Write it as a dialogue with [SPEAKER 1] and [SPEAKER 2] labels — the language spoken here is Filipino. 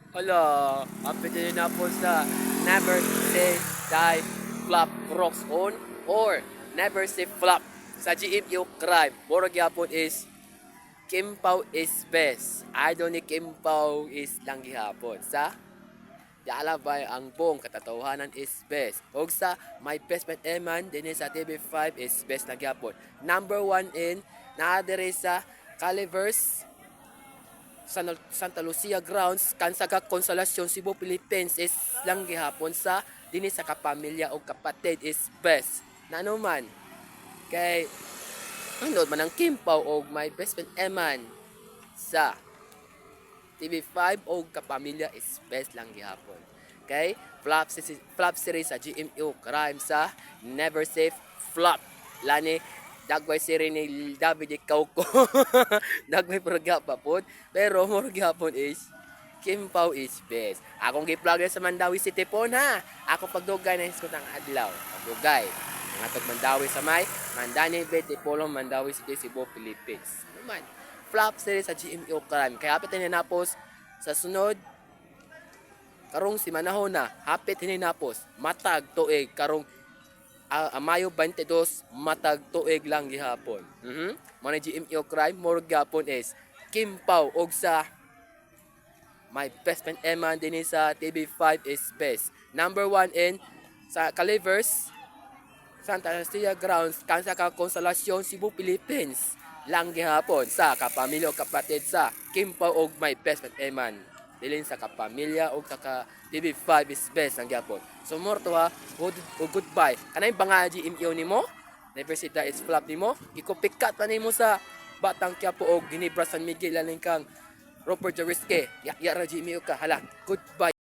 [SPEAKER 1] Hala, apit din na po sa never say die flop Crocs on or never say flop sa GMEWW Crime. Murag gihapon is Kimpau is best. Idol ni Kimpau is lang gihapon sa di alabay ang buong katotohanan is best. Og sa my best friend EMMAN din sa TV5 is best na gihapon. Number 1 in naadere sa Calivers Santa Lucia grounds Cansaga, Consolacion, Cebu, Philippines is lang gihapon sa dinhi sa Kapamilya o kapatid is best. Na ano man kay ano man ang Kimpau o my best friend EMMAN sa TV5 o Kapamilya is best lang gihapon. Okay? Flop series sa GMEWW Crime sa Never Safe Flop. Lani dagway siri ni David Kauko. Dagway proga pa pod. Pero more gihapon is Kimpau is best. Akong gi-plug sa Mandawi City po na. Ako pagdugay na hiskot ang adlaw. Pagdugay. Ang atog Mandawi sa may Mandani Bay, Tipolong, Mandawi City, Cebu, Philippines. Naman. Flop series sa GMEWW Crime. Kaya hapit hinapos sa sunod karong si manahon na hapit hinapos matag tuig karong Mayo 22 matag tuig lang gihapon. Mo na GMEWW Crime more gihapon is Kimpau og sa my best friend EMMAN din sa TV5 is best. Number 1 in sa Calivers Santa Lucia grounds Cansaga, Consolacion, Cebu, Philippines lang gihapon sa Kapamilya o kapatid sa Kimpau og my best friend EMMAN dilin sa Kapamilya o sa TV5 is best ang gihapon. So more to ha, goodbye. Kanay ba nga GMEO nimo? Never say that is flop nimo. Ikopikat pa nimo sa Batang Quiapo o Ginebra San Miguel laling kang Robert Jariske. Ya ra GMEO ka hala. Goodbye.